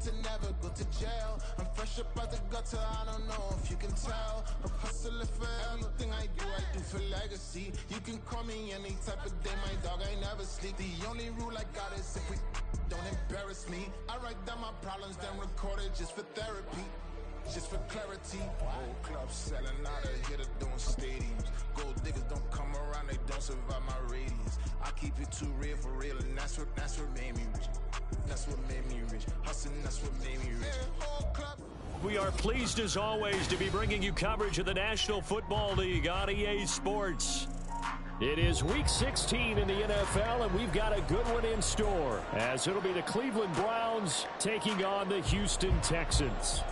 to never go to jail. I'm fresh up out the gutter, I don't know if you can tell. I'm hustling for everything I do for legacy. You can call me any type of day, my dog, I never sleep. The only rule I got is if we don't embarrass me. I write down my problems, then record it just for therapy. Just for clarity, whole club selling out of here to doing stadiums. Gold diggers don't come around, they don't survive my radius. I keep it too real for real, and that's what made me rich. That's what made me rich. Hustling, that's what made me rich. Whole club. We are pleased as always to be bringing you coverage of the National Football League on EA Sports. It is Week 16 in the NFL, and we've got a good one in store, as it'll be the Cleveland Browns taking on the Houston Texans.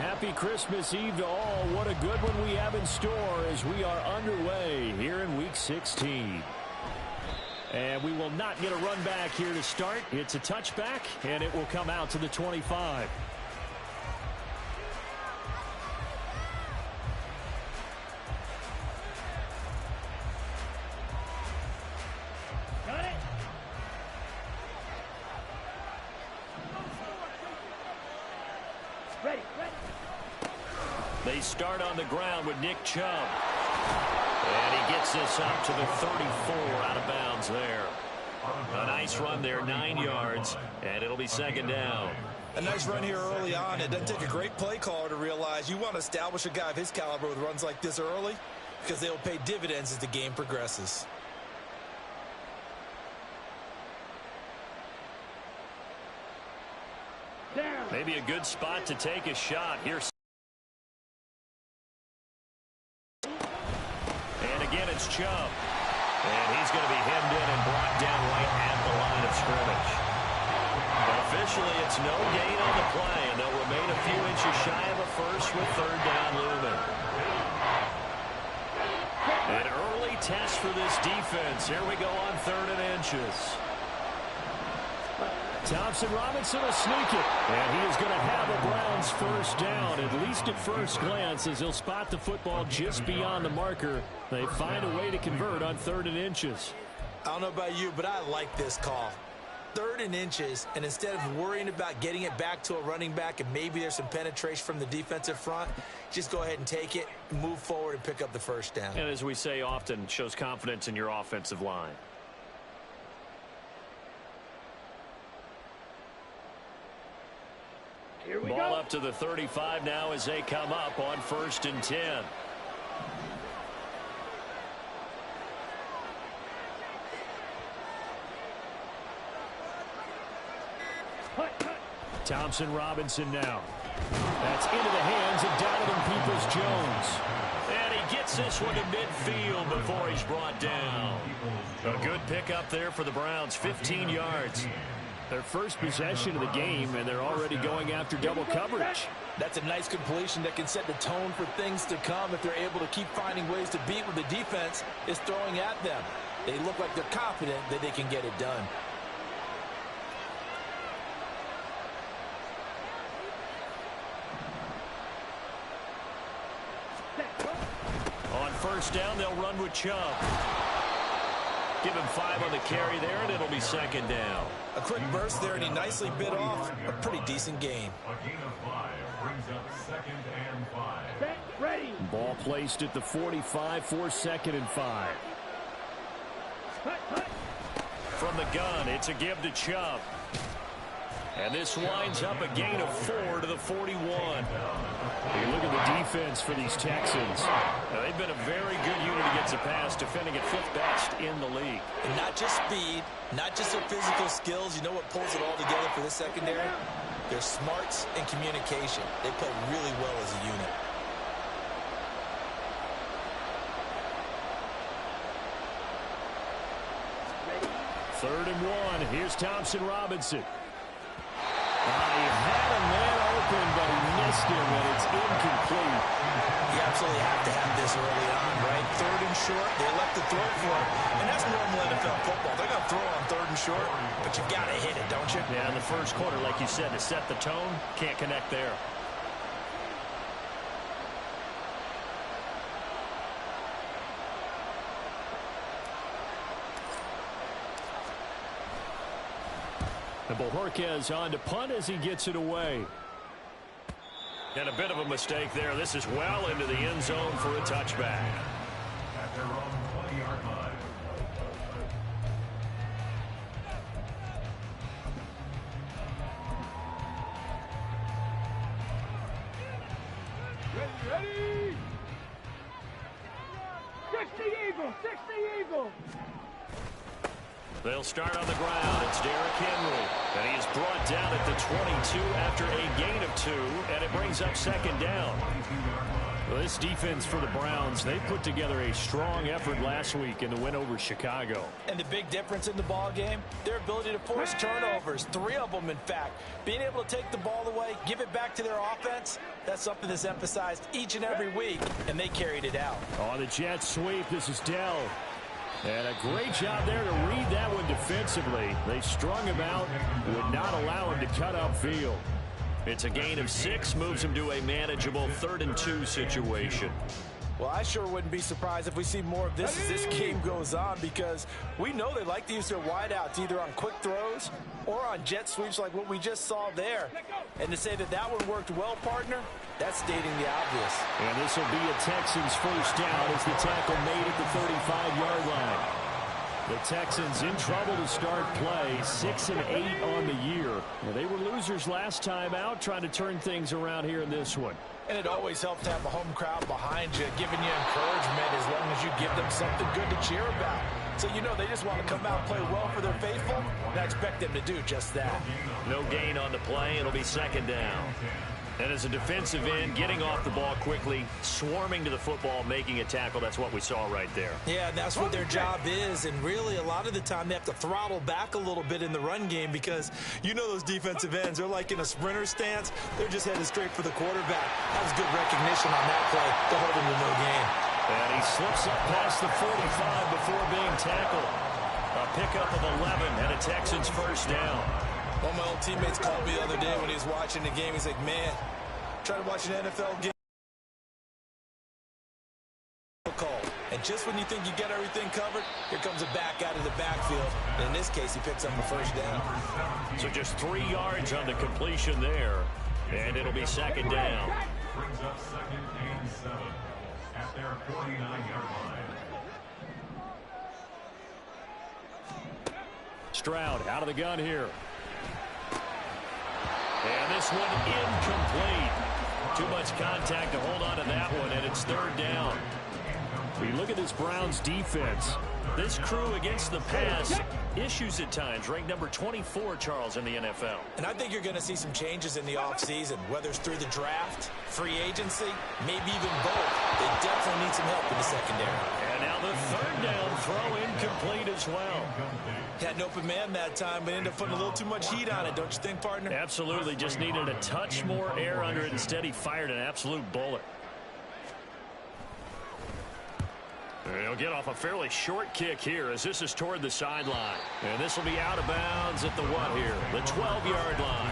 Happy Christmas Eve to all. What a good one we have in store as we are underway here in Week 16. And we will not get a run back here to start. It's a touchback, and it will come out to the 25. Got it. Ready. They start on the ground with Nick Chubb. And he gets this up to the 34, out of bounds there. A nice run there, 9 yards, and it'll be second down. A nice run here early on. It doesn't take a great play caller to realize you want to establish a guy of his caliber with runs like this early, because they will pay dividends as the game progresses. Maybe a good spot to take a shot. Here's and again it's Chubb. And he's going to be hemmed in and brought down right at the line of scrimmage. But officially it's no gain on the play, and they'll remain a few inches shy of a first with third down looming. An early test for this defense. Here we go on 3rd and inches. Thompson Robinson will sneak it, and he is going to have a Browns first down, at least at first glance, as he'll spot the football just beyond the marker. They find a way to convert on 3rd and inches. I don't know about you, but I like this call. 3rd and inches, and instead of worrying about getting it back to a running back and maybe there's some penetration from the defensive front, just go ahead and take it, move forward, and pick up the first down. And as we say often, shows confidence in your offensive line. Here we Ball go. up to the 35 now as they come up on 1st and 10. Thompson Robinson now. That's into the hands of Donovan Peoples-Jones. And he gets this one to midfield before he's brought down. A good pickup there for the Browns, 15 yards. Their first possession of the game, and they're already going after double coverage. That's a nice completion that can set the tone for things to come if they're able to keep finding ways to beat what the defense is throwing at them. They look like they're confident that they can get it done. On first down, they'll run with Chubb. Give him 5 on the carry there, and it'll be second down. A quick burst there, and he nicely bit off a pretty decent game. A gain of 5 brings up 2nd and 5. Set, ready. Ball placed at the 45 for 2nd and 5. From the gun, it's a give to Chubb. And this winds up a gain of 4 to the 41. You look at the defense for these Texans. Now, they've been a very good unit against the pass, defending at 5th best in the league. And not just speed, not just their physical skills. You know what pulls it all together for this secondary? Their smarts and communication. They play really well as a unit. Ready. 3rd and 1. Here's Thompson Robinson. He had a man open, but he missed him, and it's incomplete. You absolutely have to have this early on, right? 3rd and short, they elect to throw for it. And that's normal NFL football. They're going to throw on 3rd and short, but you've got to hit it, don't you? Yeah, in the first quarter, like you said, to set the tone, can't connect there. And Bojorquez on to punt as he gets it away. And a bit of a mistake there. This is well into the end zone for a touchback. At their own 20-yard line. Ready! 60 Eagle! 60 Eagle! They'll start on the ground. It's Derrick Henry. And he is brought down at the 22 after a gain of 2. And it brings up second down. Well, this defense for the Browns, they put together a strong effort last week in the win over Chicago. And the big difference in the ball game, their ability to force turnovers, 3 of them, in fact. Being able to take the ball away, give it back to their offense, that's something that's emphasized each and every week, and they carried it out. On the jet sweep, this is Dell. And a great job there to read that one defensively. They strung him out, would not allow him to cut upfield. It's a gain of 6, moves him to a manageable 3rd and 2 situation. Well, I sure wouldn't be surprised if we see more of this as this game goes on, because we know they like to use their wideouts either on quick throws or on jet sweeps like what we just saw there. And to say that that one worked well, partner, that's stating the obvious. And this will be a Texans first down as the tackle made at the 35-yard line. The Texans in trouble to start play, 6-8 on the year. Well, they were losers last time out, trying to turn things around here in this one. And it always helps to have a home crowd behind you, giving you encouragement as long as you give them something good to cheer about. So you know they just want to come out and play well for their faithful, and I expect them to do just that. No gain on the play. It'll be second down. And as a defensive end, getting off the ball quickly, swarming to the football, making a tackle, that's what we saw right there. Yeah, that's what their job is, and really a lot of the time they have to throttle back a little bit in the run game, because you know those defensive ends, they're like in a sprinter stance. They're just headed straight for the quarterback. That was good recognition on that play to hold him to no gain. And he slips up past the 45 before being tackled. A pickup of 11 and a Texans first down. One of my old teammates called me the other day when he was watching the game. He's like, man, trying to watch an NFL game. And just when you think you get everything covered, here comes a back out of the backfield. And in this case, he picks up a first down. So just 3 yards on the completion there. And it'll be second down. Brings up 2nd and 7 at their 49-yard line. Stroud out of the gun here. And this one incomplete. Too much contact to hold on to that one, and it's 3rd down. We look at this Browns defense. This crew against the pass, issues at times, ranked number 24, Charles, in the NFL. And I think you're going to see some changes in the offseason, whether it's through the draft, free agency, maybe even both. They definitely need some help in the secondary. And now the 3rd down throw incomplete as well. Had an open man that time, but ended up putting a little too much heat on it, don't you think, partner? Absolutely, just needed a touch more air under it. Instead, he fired an absolute bullet. He'll get off a fairly short kick here as this is toward the sideline. And this will be out of bounds at the what here? The 12-yard line.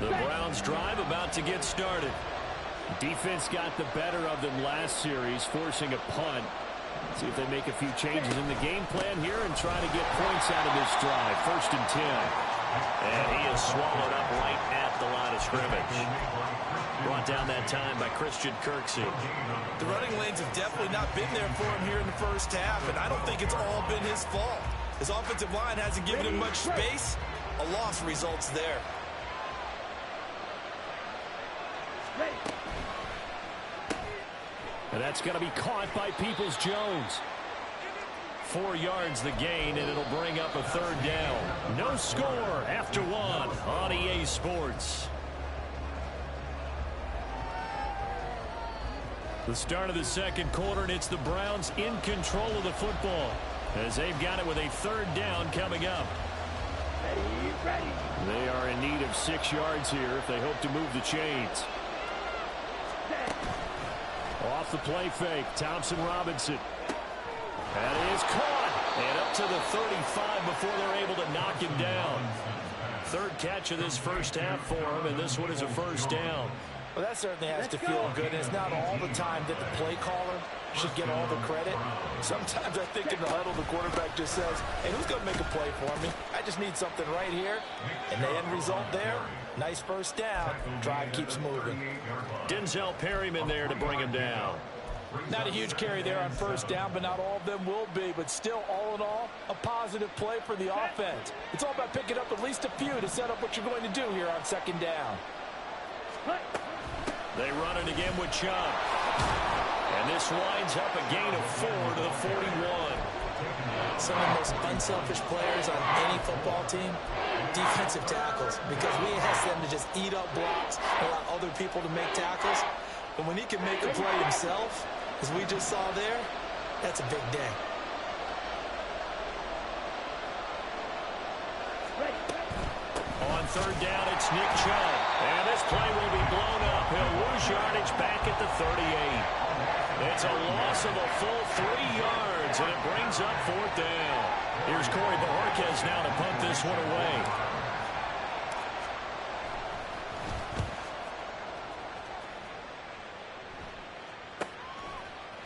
The Browns drive about to get started. Defense got the better of them last series, forcing a punt. See if they make a few changes in the game plan here and try to get points out of this drive. 1st and 10. And he is swallowed up right at the line of scrimmage. Brought down that time by Christian Kirksey. The running lanes have definitely not been there for him here in the first half, and I don't think it's all been his fault. His offensive line hasn't given him much space. A loss results there. And that's going to be caught by Peoples-Jones. 4 yards the gain, and it'll bring up a 3rd down. No score after 1 on EA Sports. The start of the 2nd quarter, and it's the Browns in control of the football as they've got it with a 3rd down coming up. Ready. They are in need of 6 yards here if they hope to move the chains. Off the play fake, Thompson-Robinson. That is caught. And up to the 35 before they're able to knock him down. 3rd catch of this first half for him, and this one is a first down. Well, that certainly has to feel good, and it's not all the time that the play caller should get all the credit. Sometimes I think in the huddle, the quarterback just says, hey, who's going to make a play for me? I just need something right here. And the end result there, nice first down. Drive keeps moving. Denzel Perryman there to bring him down. Not a huge carry there on first down, but not all of them will be. But still, all in all, a positive play for the offense. It's all about picking up at least a few to set up what you're going to do here on second down. They run it again with Chubb. And this winds up a gain of 4 to the 41. Some of the most unselfish players on any football team, defensive tackles, because we ask them to just eat up blocks and allow other people to make tackles. But when he can make a play himself, as we just saw there, that's a big day. On third down, it's Nick Chubb. And this play will be blown up. He'll lose yardage back at the 38. It's a loss of a full 3 yards, and it brings up fourth down. Here's Corey Bojorquez now to punt this one away.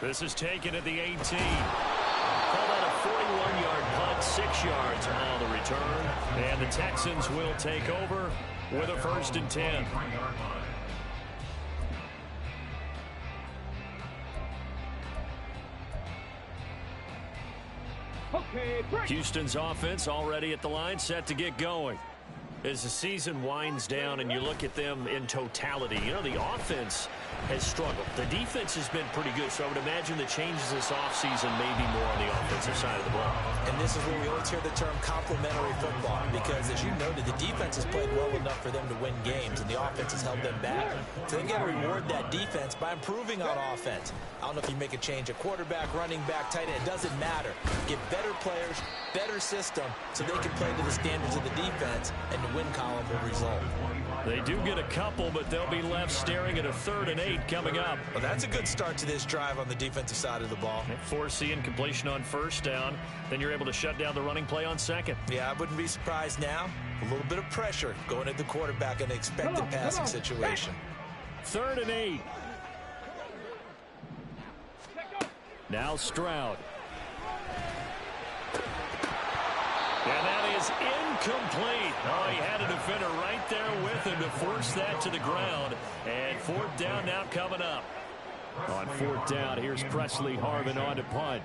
This is taken at the 18. Called out a 41-yard punt, 6 yards on the return. And the Texans will take over with a 1st and 10. Houston's offense already at the line, set to get going. As the season winds down and you look at them in totality, you know, the offense has struggled. The defense has been pretty good, so I would imagine the changes this offseason may be more on the offensive side of the ball. And this is where we always hear the term complementary football, because as you noted, the defense has played well enough for them to win games, and the offense has held them back. So they've got to reward that defense by improving on offense. I don't know if you make a change at quarterback, running back, tight end. It doesn't matter. Get better players, better system, so they can play to the standards of the defense, and the win column will result. They do get a couple, but they'll be left staring at a 3rd and 8 coming up. Well, that's a good start to this drive on the defensive side of the ball. Force incompletion on first down. Then you're able to shut down the running play on second. Yeah, I wouldn't be surprised now. A little bit of pressure going at the quarterback in an expected passing situation. 3rd and 8. Now Stroud. And that is incomplete. Oh, he had a defender right there with him to force that to the ground. And 4th down now coming up. On 4th down, here's Presley Harvin on to punt.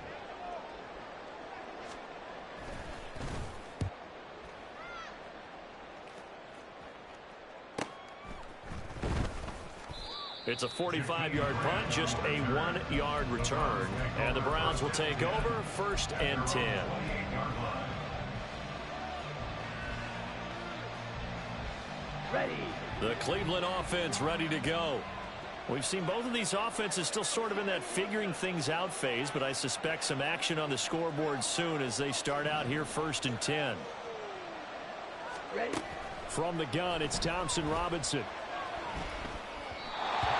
It's a 45-yard punt, just a 1-yard return. And the Browns will take over, 1st and 10. Ready. The Cleveland offense ready to go. We've seen both of these offenses still sort of in that figuring things out phase, but I suspect some action on the scoreboard soon as they start out here 1st and 10. Ready. From the gun, it's Thompson Robinson.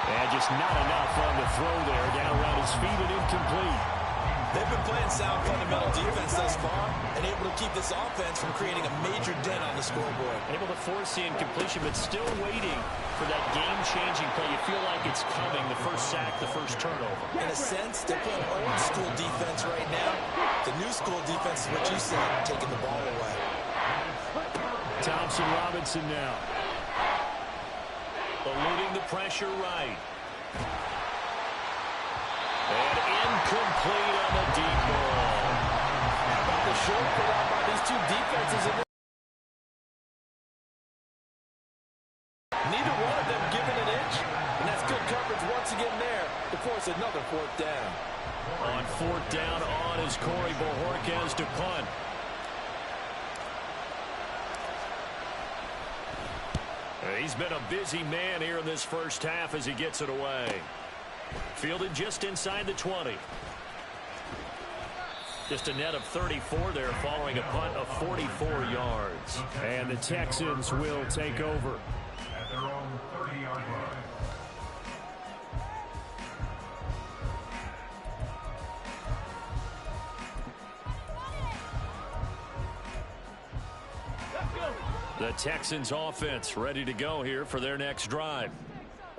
And just not enough on the throw there, down around his feet and incomplete. They've been playing sound fundamental defense thus far and able to keep this offense from creating a major dent on the scoreboard. Able to force the incompletion, but still waiting for that game-changing play. You feel like it's coming, the first sack, the first turnover. In a sense, they're playing old-school defense right now. The new-school defense is what you said, taking the ball away. Thompson Robinson now. Eluding the pressure right. And incomplete on the deep ball. How about the short put out by these two defenses? Neither one of them giving an inch. And that's good coverage once again there to force another 4th down. On 4th down, on is Corey Bojorquez to punt. He's been a busy man here in this first half as he gets it away. Fielded just inside the 20. Just a net of 34 there following a punt of 44 yards. And the Texans will take over. At their own 30-yard line. The Texans offense ready to go here for their next drive.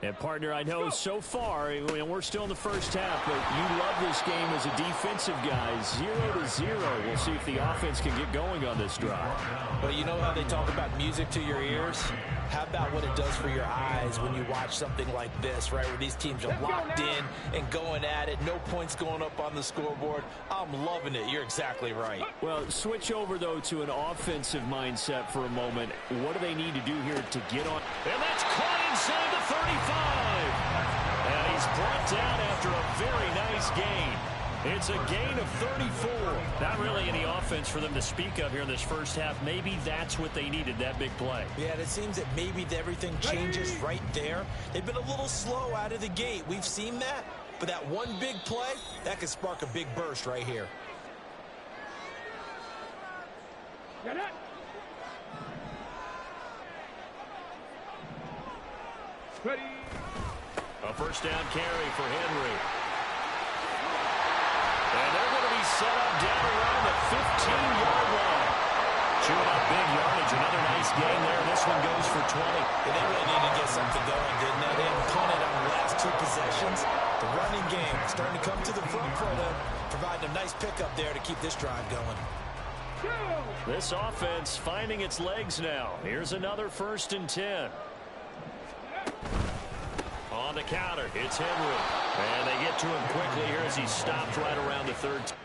And, partner, I know so far, and we're still in the first half, but you love this game as a defensive guy. 0-0. We'll see if the offense can get going on this drive. Well, you know how they talk about music to your ears? How about what it does for your eyes when you watch something like this, right, where these teams are locked in and going at it, no points going up on the scoreboard? I'm loving it. You're exactly right. Well, switch over, though, to an offensive mindset for a moment. What do they need to do here to get on? And that's caught inside the 35. And he's brought down after a very nice gain. It's a gain of 34. Not really any offense for them to speak of here in this first half. Maybe that's what they needed, that big play. Yeah, and it seems that maybe everything changes right there. They've been a little slow out of the gate. We've seen that. But that one big play, that could spark a big burst right here. Get it. Ready. A first down carry for Henry. And they're going to be set up down around the 15-yard line. Chewing up big yardage. Another nice gain there. This one goes for 20. Yeah, they really need to get something going, didn't they? They haven't punted on the last two possessions. The running game starting to come to the front for them, providing a nice pickup there to keep this drive going. This offense finding its legs now. Here's another 1st and 10. On the counter, it's Henry. And they get to him quickly here as he stopped right around the 13.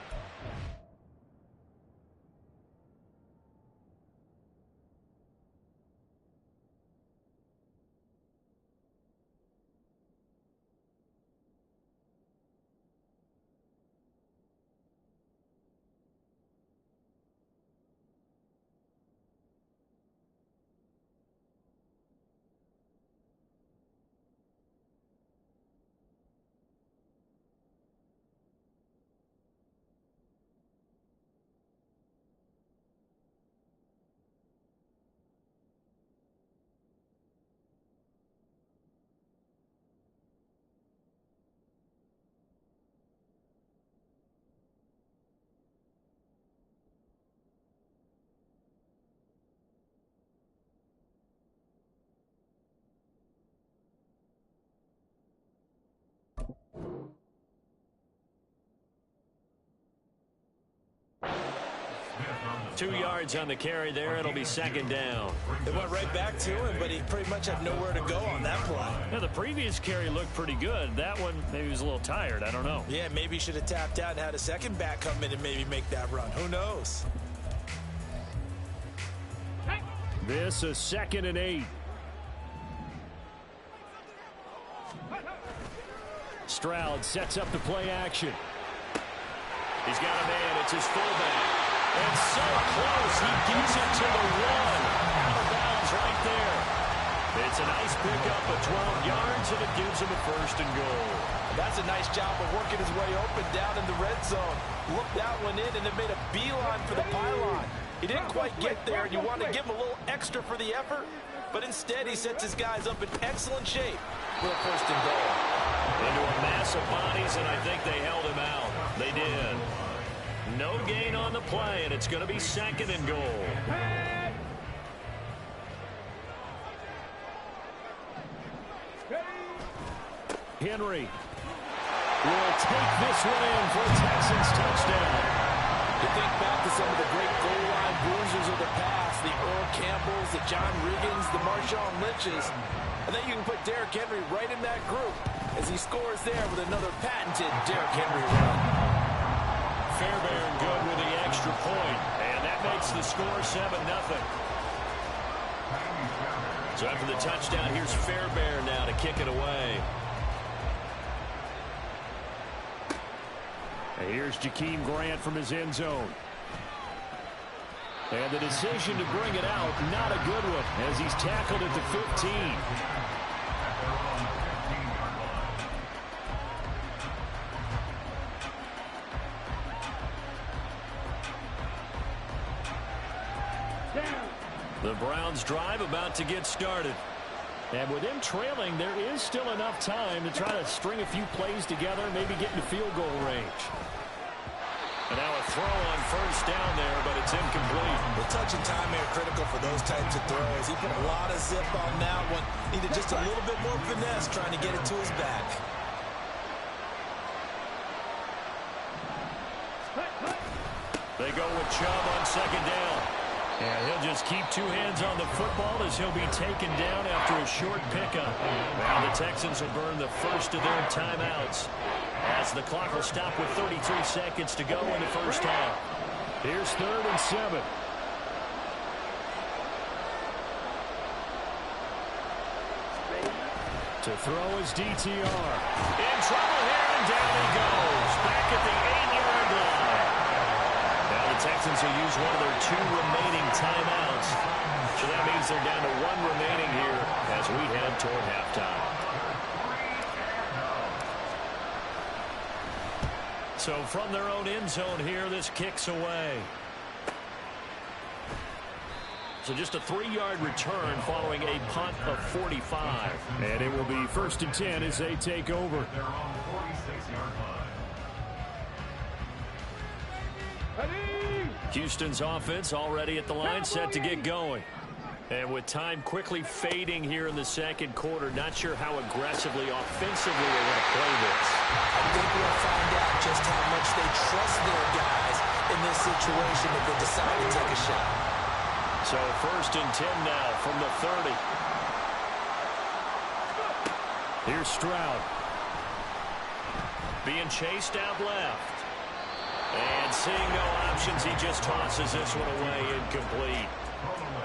Smith 2 yards on the carry there. It'll be 2nd down. They went right back to him, but he pretty much had nowhere to go on that play. Now, the previous carry looked pretty good. That one, maybe he was a little tired. I don't know. Yeah, maybe he should have tapped out and had a second back come in and maybe make that run. Who knows? This is 2nd and 8. Stroud sets up the play action. He's got a man. It's his fullback. And so close. He gets it to the 1. Out of bounds right there. It's a nice pickup of 12 yards, and it gives him a 1st and goal. That's a nice job of working his way open down in the red zone. Looked that one in and then made a beeline for the pylon. He didn't quite get there, and you want to give him a little extra for the effort, but instead he sets his guys up in excellent shape for a 1st and goal. Into a mass of bodies, and I think they held him out. They did. No gain on the play, and it's going to be 2nd and goal. Henry will take this one in for a Texans touchdown. You think back to some of the great goal line bruisers of the past, the Earl Campbells, the John Riggins, the Marshawn Lynches. I think you can put Derrick Henry right in that group as he scores there with another patented Derrick Henry run. Fairbairn good with the extra point, and that makes the score 7-0. So after the touchdown, here's Fairbairn now to kick it away. And here's Jakeem Grant from his end zone. And the decision to bring it out, not a good one, as he's tackled at the 15. The Browns drive about to get started. And with them trailing, there is still enough time to try to string a few plays together, maybe get into field goal range. And now a throw on 1st down there, but it's It's incomplete. The touch and timing are critical for those types of throws. He put a lot of zip on that one. Needed just a little bit more finesse trying to get it to his back. They go with Chubb on second down. And he'll just keep two hands on the football as he'll be taken down after a short pickup. Now the Texans will burn the first of their timeouts as the clock will stop with 33 seconds to go in the first half. Here's 3rd and 7. To throw his DTR. In trouble here, and down he goes. Back at the 8-yard line. Now the Texans will use one of their 2 remaining timeouts. So that means they're down to 1 remaining here as we head toward halftime. So from their own end zone here, this kicks away. So just a 3-yard return following a punt of 45. And it will be 1st and 10 as they take over. They're on the 46-yard line. Houston's offense already at the line, set to get going. And with time quickly fading here in the second quarter, not sure how aggressively, offensively they're going to play this. I think we'll find out just how much they trust their guys in this situation if they decide to take a shot. So 1st and 10 now from the 30. Here's Stroud. Being chased out left. And seeing no options, he just tosses this one away, incomplete.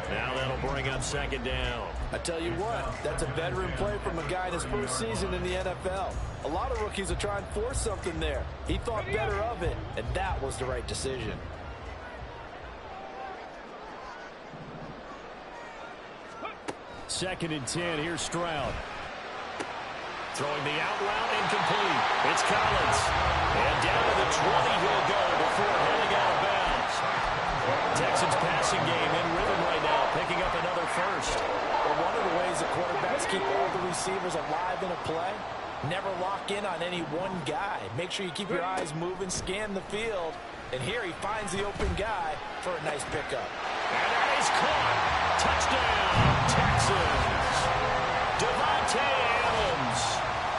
Now that'll bring up 2nd down. I tell you what, that's a veteran play from a guy in his first season in the NFL. A lot of rookies are trying to force something there. He thought better of it, and that was the right decision. Second and 10. Here's Stroud. Throwing the out route, incomplete. It's Collins. And down to the 20 he'll go before heading out of bounds. Texans passing game in rhythm right now, picking up another first. Well, one of the ways the quarterbacks keep all the receivers alive in a play, never lock in on any one guy. Make sure you keep your eyes moving, scan the field. And here he finds the open guy for a nice pickup. And that is caught. Touchdown, Texans. Devontae Adams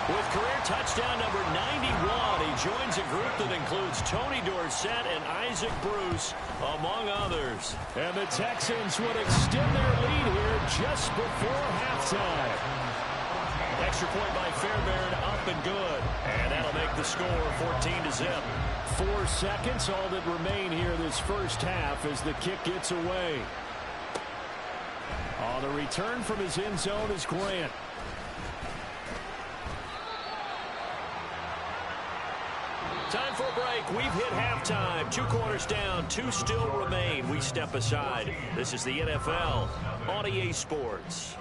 with career touchdown number 91. He joins a group that includes Tony Dorsett and Isaac Bruce, among others. And the Texans would extend their lead here just before halftime. Extra point by Fairbairn, up and good. And that'll make the score 14-0. 4 seconds, all that remain here this first half as the kick gets away. On the return from his end zone is Grant. Time for a break. We've hit halftime. 2 quarters down, 2 still remain. We step aside. This is the NFL on EA Sports.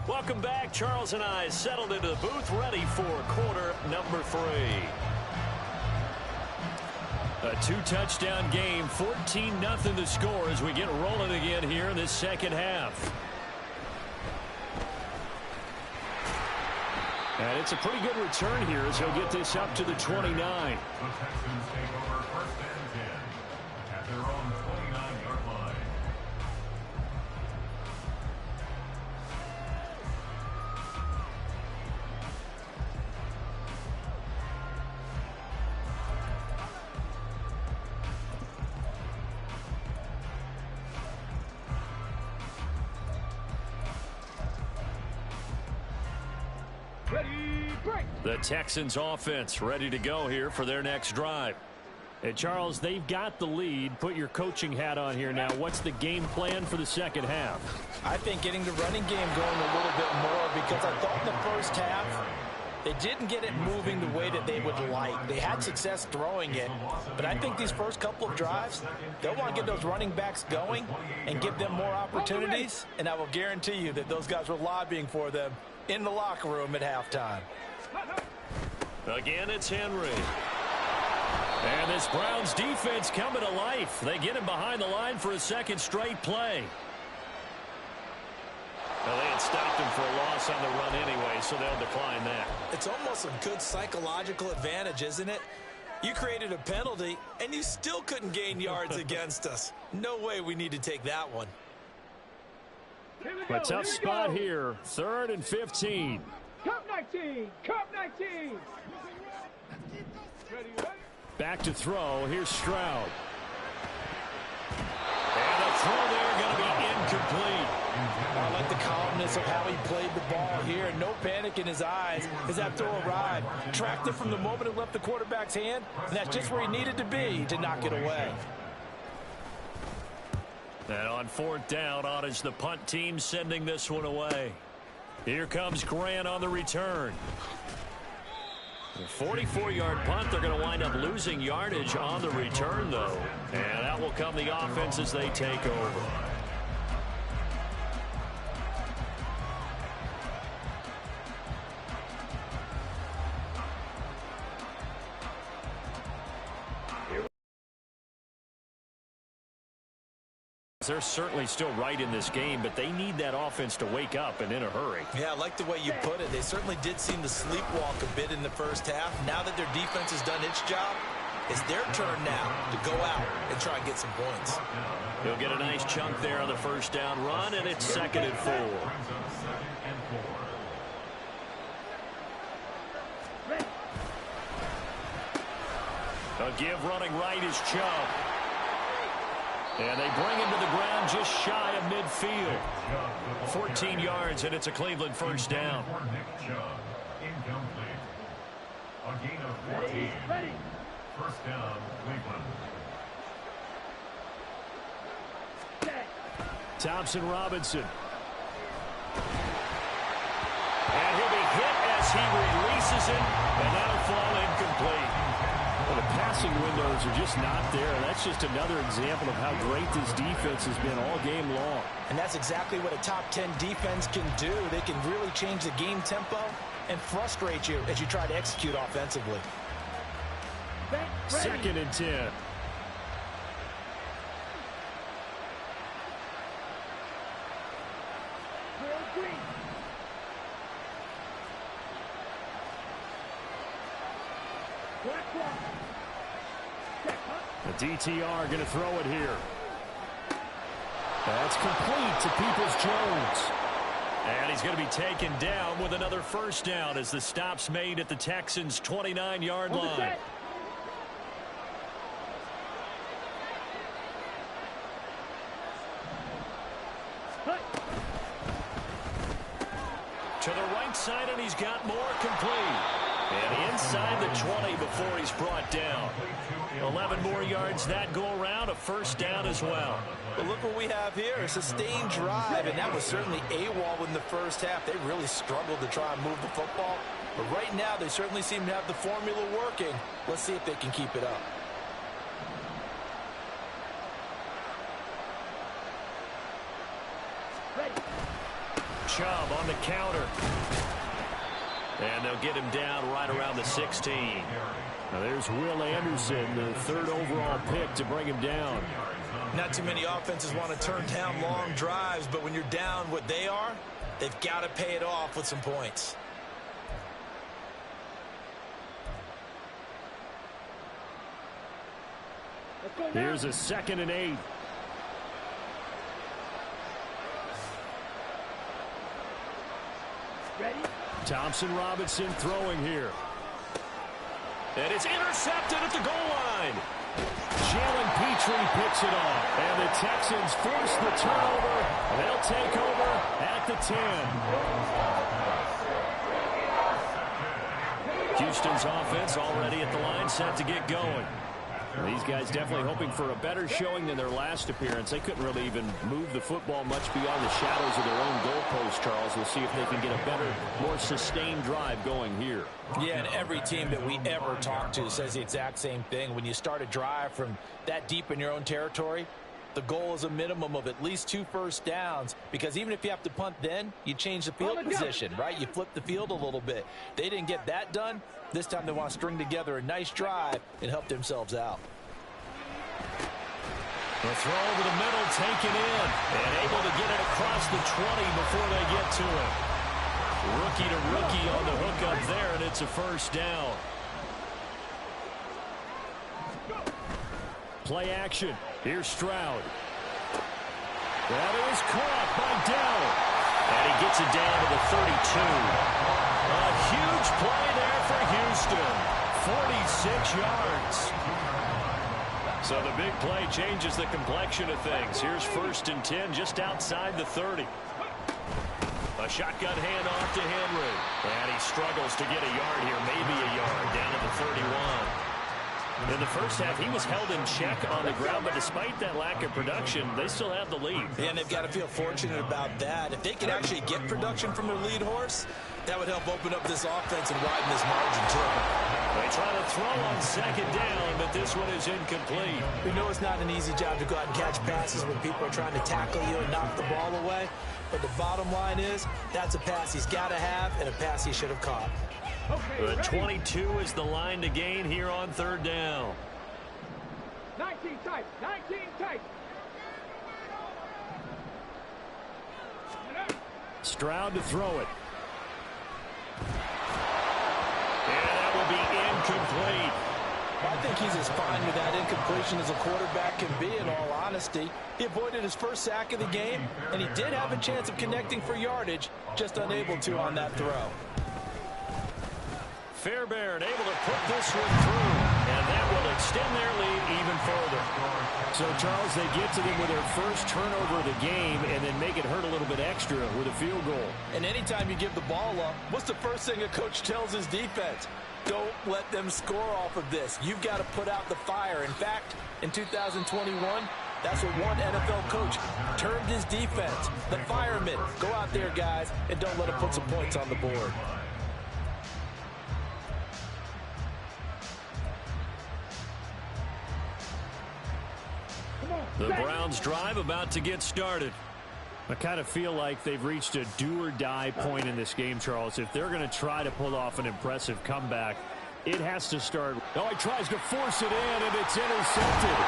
Welcome back. Charles and I settled into the booth, ready for quarter number 3. A 2-touchdown game, 14-0 to score as we get rolling again here in this second half. And it's a pretty good return here as he'll get this up to the 29. The Texans take over 1st and 10 at their own 29-yard line. The Texans offense ready to go here for their next drive. Hey, Charles, they've got the lead. Put your coaching hat on here now. What's the game plan for the second half? I think getting the running game going a little bit more because I thought in the first half they didn't get it moving the way that they would like. They had success throwing it, but I think these first couple of drives, they'll want to get those running backs going and give them more opportunities, and I will guarantee you that those guys were lobbying for them in the locker room at halftime. Again, it's Henry. And this Browns defense coming to life. They get him behind the line for a second straight play. Well, they had stopped him for a loss on the run anyway, so they'll decline that. It's almost a good psychological advantage, isn't it? You created a penalty, and you still couldn't gain yards against us. No way we need to take that one. A tough spot here. 3rd and 15. Cup 19! Cup 19! Back to throw. Here's Stroud. And the throw there going to be incomplete. I like the calmness of how he played the ball here. No panic in his eyes as that throw arrived. Tracked it from the moment it left the quarterback's hand, and that's just where he needed to be to knock it away. And on 4th down, on is the punt team sending this one away. Here comes Grant on the return. A 44-yard punt. They're going to wind up losing yardage on the return, though. And out will come the offense as they take over. They're certainly still right in this game, but they need that offense to wake up and in a hurry. Yeah, I like the way you put it. They certainly did seem to sleepwalk a bit in the first half. Now that their defense has done its job, it's their turn now to go out and try and get some points. He'll get a nice chunk there on the first down run, and it's 2nd and 4. A give running right is Chubb. And they bring him to the ground just shy of midfield. 14 yards, and it's a Cleveland first down. Incomplete. A gain of 14. First down, Cleveland. Thompson Robinson. And he'll be hit as he releases it, and that'll fall incomplete. Well, the passing windows are just not there. That's just another example of how great this defense has been all game long. And that's exactly what a top 10 defense can do. They can really change the game tempo and frustrate you as you try to execute offensively. 2nd and 10. The DTR going to throw it here. That's complete to Peoples-Jones. And he's going to be taken down with another first down as the stop's made at the Texans' 29-yard line. To the right side, and he's got more complete. And inside the 20 before he's brought down. 11 more yards that go around, a first down as well. But look what we have here, a sustained drive, and that was certainly AWOL in the first half. They really struggled to try and move the football. But right now, they certainly seem to have the formula working. Let's see if they can keep it up. Chubb on the counter. And they'll get him down right around the 16. Now there's Will Anderson, the 3rd overall pick to bring him down. Not too many offenses want to turn down long drives, but when you're down what they are, they've got to pay it off with some points. Here's a 2nd and 8. Ready? Thompson Robinson throwing here. And it's intercepted at the goal line. Jalen Petrie picks it off. And the Texans force the turnover. They'll take over at the 10. Houston's offense already at the line, set to get going. These guys definitely hoping for a better showing than their last appearance. They couldn't really even move the football much beyond the shadows of their own goalpost, Charles. We'll see if they can get a better, more sustained drive going here. Yeah, and every team that we ever talk to says the exact same thing. When you start a drive from that deep in your own territory, the goal is a minimum of at least 2 first downs, because even if you have to punt then, you change the field position, right? You flip the field a little bit. They didn't get that done. This time they want to string together a nice drive and help themselves out. The throw over the middle, taken in, and able to get it across the 20 before they get to it. Rookie to rookie on the hook up there, and it's a first down. Play action. Here's Stroud. That is caught by Dell. And he gets it down to the 32. A huge play there for Houston. 46 yards. So the big play changes the complexion of things. Here's 1st and 10 just outside the 30. A shotgun handoff to Henry. And he struggles to get a yard here, maybe a yard, down to the 31. In the first half, he was held in check on the ground, but despite that lack of production, they still have the lead. Yeah, and they've got to feel fortunate about that. If they could actually get production from their lead horse, that would help open up this offense and widen this margin, too. They try to throw on 2nd down, but this one is incomplete. We know it's not an easy job to go out and catch passes when people are trying to tackle you and knock the ball away, but the bottom line is that's a pass he's got to have and a pass he should have caught. The 22 is the line to gain here on 3rd down. 19 tight. 19 tight. Stroud to throw it. And that will be incomplete. I think he's as fine with that incompletion as a quarterback can be, in all honesty. He avoided his first sack of the game, and he did have a chance of connecting for yardage, just unable to on that throw. Fairbairn able to put this one through, and that will extend their lead even further. So, Charles, they get to them with their first turnover of the game and then make it hurt a little bit extra with a field goal. And anytime you give the ball up, what's the first thing a coach tells his defense? Don't let them score off of this. You've got to put out the fire. In fact, in 2021, that's what one NFL coach termed his defense. The firemen. Go out there, guys, and don't let them put some points on the board. The Browns drive about to get started. I kind of feel like they've reached a do-or-die point in this game, Charles. If they're going to try to pull off an impressive comeback, it has to start. Oh, he tries to force it in, and it's intercepted.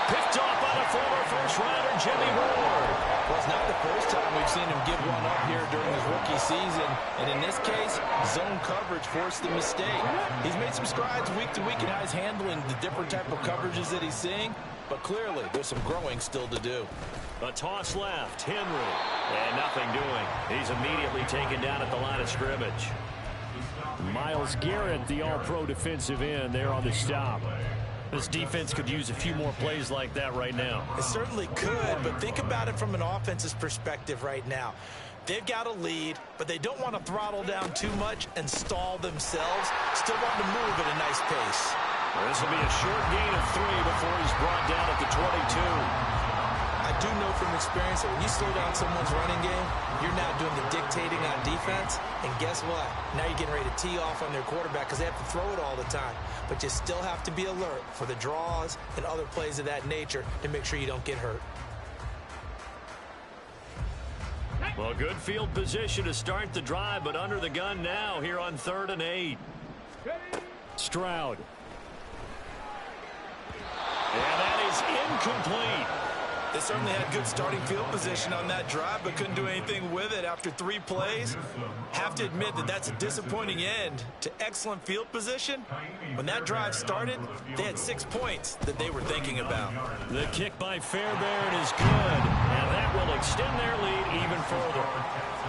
Picked off by the former first-rounder, Jimmy Ward. Well, it's not the first time we've seen him give one up here during his rookie season. And in this case, zone coverage forced the mistake. He's made some strides week to week in how he's handling the different type of coverages that he's seeing. But clearly, there's some growing still to do. A toss left, Henry. And nothing doing. He's immediately taken down at the line of scrimmage. Myles Garrett, the all-pro defensive end, there on the stop. This defense could use a few more plays like that right now. It certainly could, but think about it from an offense's perspective right now. They've got a lead, but they don't want to throttle down too much and stall themselves. Still want to move at a nice pace. This will be a short gain of 3 before he's brought down at the 22. I do know from experience that when you slow down someone's running game, you're now doing the dictating on defense. And guess what? Now you're getting ready to tee off on their quarterback because they have to throw it all the time. But you still have to be alert for the draws and other plays of that nature to make sure you don't get hurt. Well, good field position to start the drive, but under the gun now here on 3rd and 8. Stroud. And that is incomplete. They certainly had good starting field position on that drive, but couldn't do anything with it after 3 plays. Have to admit that that's a disappointing end to excellent field position. When that drive started, they had 6 points that they were thinking about. The kick by Fairbairn is good, and that will extend their lead even further.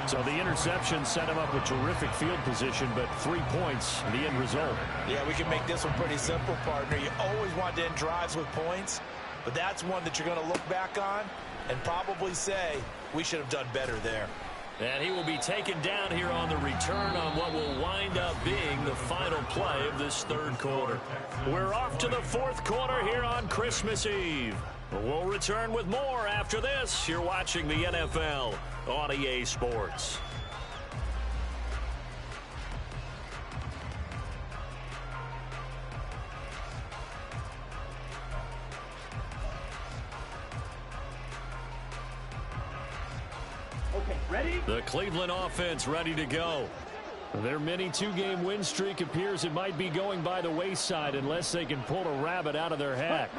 So the interception set him up with terrific field position, but 3 points, the end result. Yeah, we can make this one pretty simple, partner. You always want to end drives with points, but that's one that you're going to look back on and probably say, we should have done better there. And he will be taken down here on the return on what will wind up being the final play of this 3rd quarter. We're off to the 4th quarter here on Christmas Eve. We'll return with more after this. You're watching the NFL on EA Sports. Okay, ready? The Cleveland offense ready to go. Their mini 2-game win streak appears it might be going by the wayside unless they can pull a rabbit out of their hat.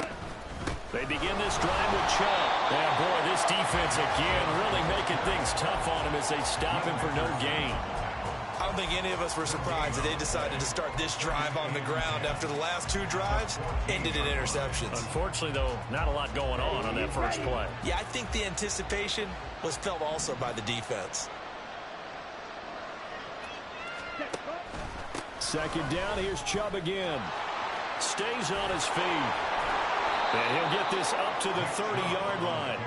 They begin this drive with Chubb. And boy, this defense again really making things tough on him as they stop him for no gain. I don't think any of us were surprised that they decided to start this drive on the ground after the last 2 drives ended in interceptions. Unfortunately, though, not a lot going on that first play. Yeah, I think the anticipation was felt also by the defense. Second down, here's Chubb again. Stays on his feet. And he'll get this up to the 30-yard line.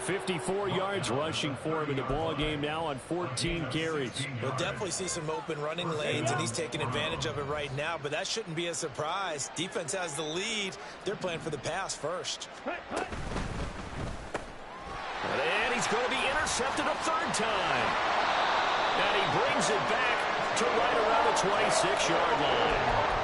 54 yards rushing for him in the ball game now on 14 carries. We'll definitely see some open running lanes, and he's taking advantage of it right now, but that shouldn't be a surprise. Defense has the lead. They're playing for the pass first. And he's going to be intercepted a 3rd time. And he brings it back to right around the 26-yard line.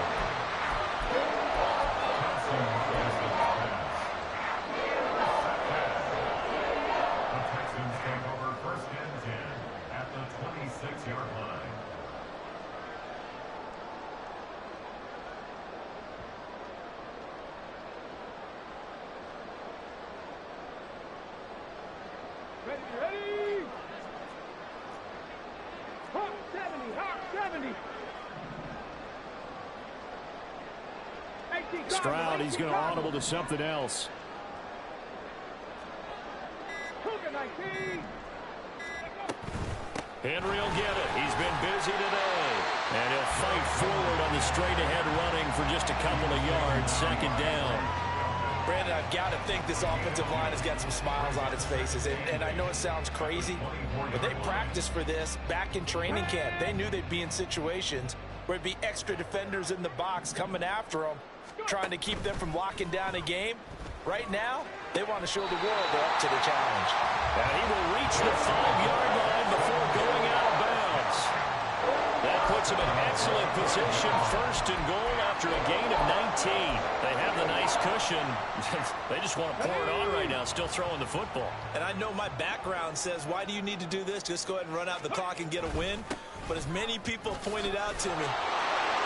Ready! Hawk 70, Hawk 70. Stroud, he's going to audible to something else. Henry will get it. He's been busy today. And he'll fight forward on the straight-ahead running for just a couple of yards. 2nd down. Brandon, I've got to think this offensive line has got some smiles on its faces. And I know it sounds crazy, but they practiced for this back in training camp. They knew they'd be in situations where it'd be extra defenders in the box coming after them, trying to keep them from locking down a game. Right now, they want to show the world they're up to the challenge. And he will reach the 5-yard line before going out of bounds. That puts him in excellent position, 1st and goal after a gain of 19. They have the nice cushion. They just want to pour it on right now, still throwing the football. And I know my background says, why do you need to do this? Just go ahead and run out the clock and get a win. But as many people pointed out to me.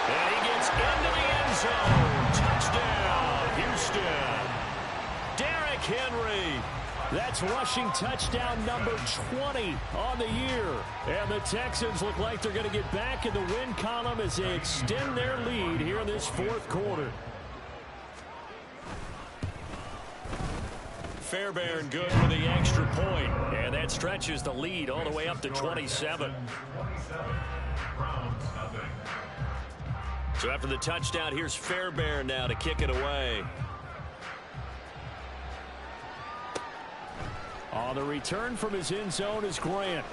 And he gets into the end zone. Touchdown, Houston. Derrick Henry. That's rushing touchdown number 20 on the year. And the Texans look like they're going to get back in the win column as they extend their lead here in this 4th quarter. Fairbairn good for the extra point. And that stretches the lead all the way up to 27. So after the touchdown, here's Fairbairn now to kick it away. On the return from his end zone is Grant.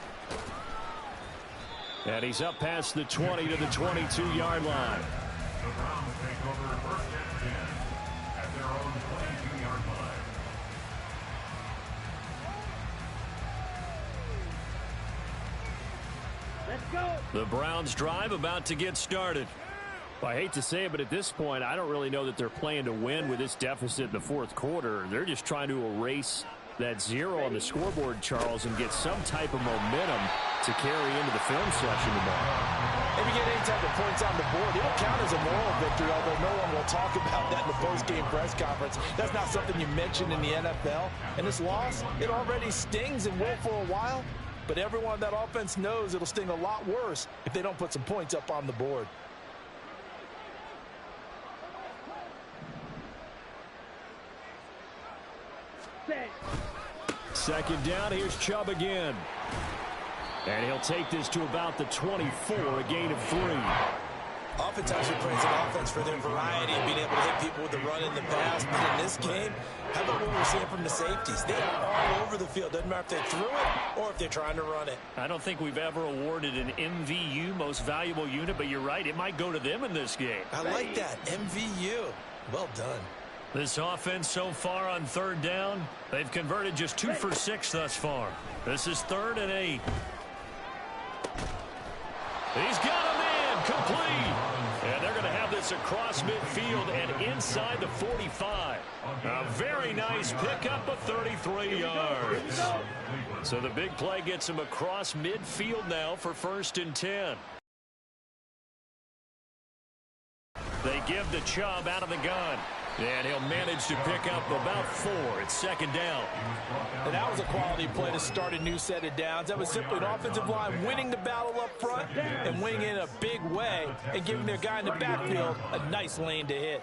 And he's up past the 20 to the 22-yard line. The Browns take over 1st and 10 at their own 22-yard line. Let's go. The Browns drive about to get started. Well, I hate to say it, but at this point, I don't really know that they're playing to win with this deficit in the 4th quarter. They're just trying to erase that 0 on the scoreboard, Charles, and get some type of momentum to carry into the film session tomorrow. If you get any type of points on the board, it'll count as a moral victory, although no one will talk about that in the post-game press conference. That's not something you mentioned in the NFL. And this loss, it already stings and will for a while, but everyone on that offense knows it'll sting a lot worse if they don't put some points up on the board. Second down, here's Chubb again. And he'll take this to about the 24, a gain of 3. Oftentimes we praise an offense for their variety of being able to hit people with the run in the pass, but in this game, how about what we're seeing from the safeties? They are all over the field. Doesn't matter if they threw it or if they're trying to run it. I don't think we've ever awarded an MVU, most valuable unit, but you're right, it might go to them in this game. I like that, MVU. Well done. This offense so far on 3rd down, they've converted just 2 for 6 thus far. This is 3rd and 8. He's got a man complete. And they're going to have this across midfield and inside the 45. A very nice pickup of 33 yards. So the big play gets him across midfield now for 1st and 10. They give the Chubb out of the gun. And he'll manage to pick up about 4. It's second down. And that was a quality play to start a new set of downs. That was simply an offensive line winning the battle up front and winning in a big way and giving their guy in the backfield a nice lane to hit.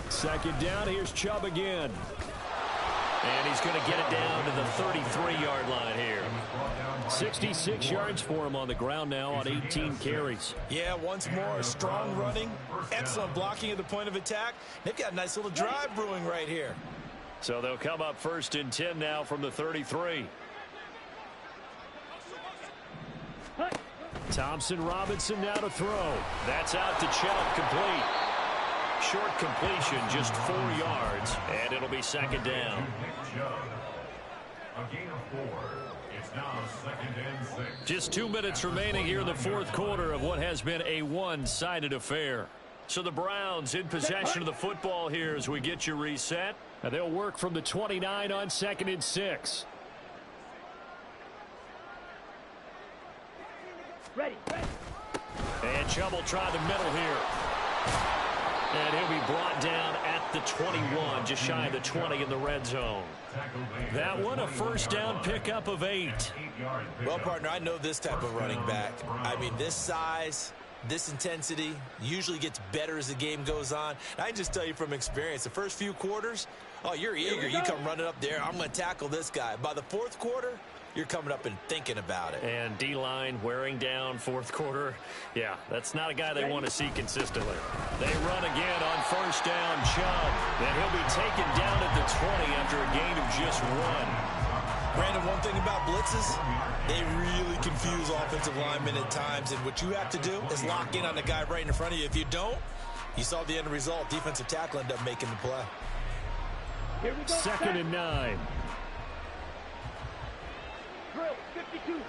Second down, here's Chubb again. And he's going to get it down to the 33-yard line here. 66 yards for him on the ground now on 18 carries. Yeah, once more, strong running, excellent blocking at the point of attack. They've got a nice little drive brewing right here. So they'll come up 1st and 10 now from the 33. Thompson Robinson now to throw. That's out to Chubb, complete. Short completion, just 4 yards, and it'll be second down. A gain of 4. It's now 2nd and 6. Just 2 minutes remaining here in the fourth quarter of what has been a one-sided affair. So the Browns in possession of the football here as we get you reset. And they'll work from the 29 on 2nd and 6. Ready. And Chubb will try the middle here. And he'll be brought down at the 21, just shy of the 20 in the red zone. That one, a first down pickup of 8. Well, partner, I know this type of running back. I mean, this size, this intensity usually gets better as the game goes on. I can just tell you from experience, the first few quarters, oh, you're eager. You come running up there. I'm going to tackle this guy. By the fourth quarter, you're coming up and thinking about it. And D-line wearing down fourth quarter. Yeah, that's not a guy they want to see consistently. They run again on first down, Chubb. And he'll be taken down at the 20 after a gain of just 1. Brandon, one thing about blitzes, they really confuse offensive linemen at times. And what you have to do is lock in on the guy right in front of you. If you don't, you saw the end result. Defensive tackle ended up making the play. Here we go. 2nd and 9. Drill 52.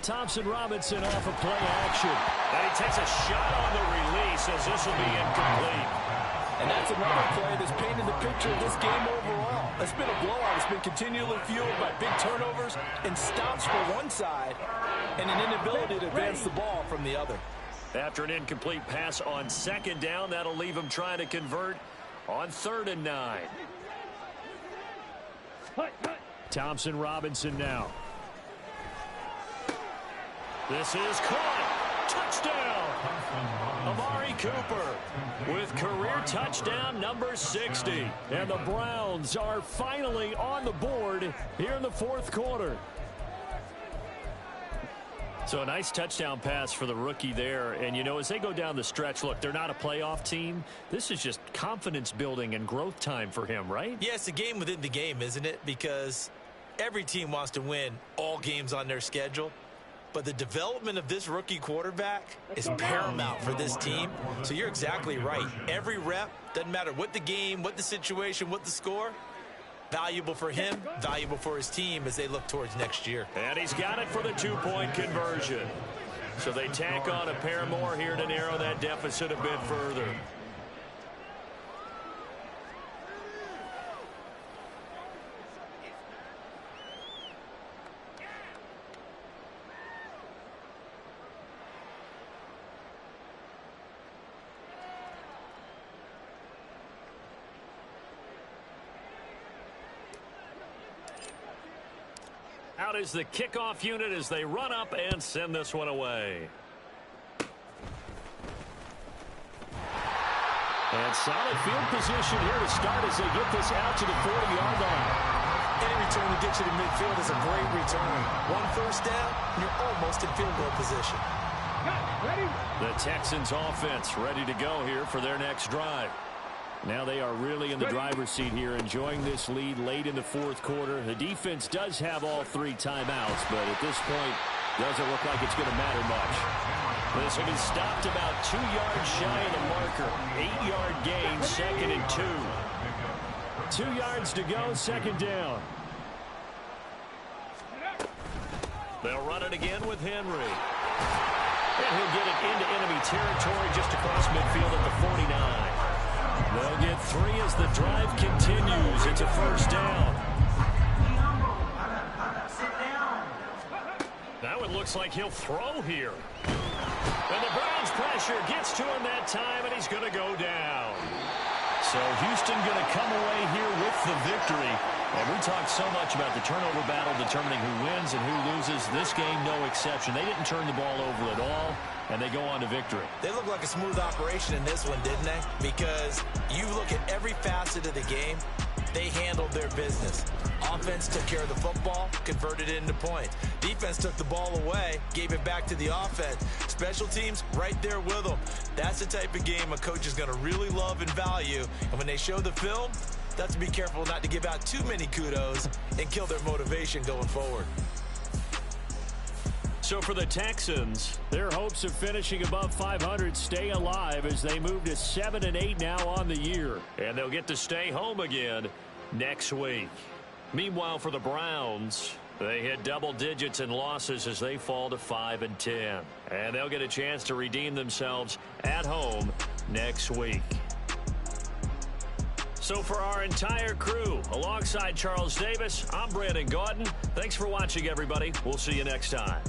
Thompson Robinson off of play action. And he takes a shot on the release as this will be incomplete. And that's another play that's painted the picture of this game overall. It's been a blowout. It's been continually fueled by big turnovers and stops for one side and an inability to advance the ball from the other. After an incomplete pass on 2nd down, that'll leave him trying to convert on 3rd and 9. Thompson Robinson now. This is caught. Touchdown. Amari Cooper with career touchdown number 60. And the Browns are finally on the board here in the fourth quarter. So a nice touchdown pass for the rookie there. And, you know, as they go down the stretch, look, they're not a playoff team. This is just confidence building and growth time for him, right? Yeah, it's a game within the game, isn't it? Because every team wants to win all games on their schedule. But the development of this rookie quarterback is paramount for this team. So you're exactly right. Every rep, doesn't matter what the game, what the situation, what the score, valuable for him, valuable for his team as they look towards next year. And he's got it for the 2-point conversion. So they tack on a pair more here to narrow that deficit a bit further. Out is the kickoff unit as they run up and send this one away. And solid field position here to start as they get this out to the 40-yard line. Any return to get you to midfield is a great return. One first down, and you're almost in field goal position. Ready? The Texans offense ready to go here for their next drive. Now they are really in the driver's seat here, enjoying this lead late in the fourth quarter. The defense does have all 3 timeouts, but at this point, doesn't look like it's going to matter much. This will be stopped about 2 yards shy of the marker. 8-yard gain, 2nd and 2. 2 yards to go, 2nd down. They'll run it again with Henry. And he'll get it into enemy territory just across midfield at the 49. They'll get 3 as the drive continues. It's a first down. it looks like he'll throw here. And the Browns' pressure gets to him that time, and he's going to go down. So Houston going to come away here with the victory. And we talked so much about the turnover battle determining who wins and who loses. This game, no exception. They didn't turn the ball over at all, and they go on to victory. They look like a smooth operation in this one, didn't they? Because you look at every facet of the game, they handled their business. Offense took care of the football, converted it into points. Defense took the ball away, gave it back to the offense. Special teams, right there with them. That's the type of game a coach is going to really love and value. And when they show the film, that's to be careful not to give out too many kudos and kill their motivation going forward. So for the Texans, their hopes of finishing above 500 stay alive as they move to 7-8 now on the year. And they'll get to stay home again next week. Meanwhile, for the Browns, they hit double digits in losses as they fall to 5-10. And they'll get a chance to redeem themselves at home next week. So for our entire crew, alongside Charles Davis, I'm Brandon Gaudin. Thanks for watching, everybody. We'll see you next time.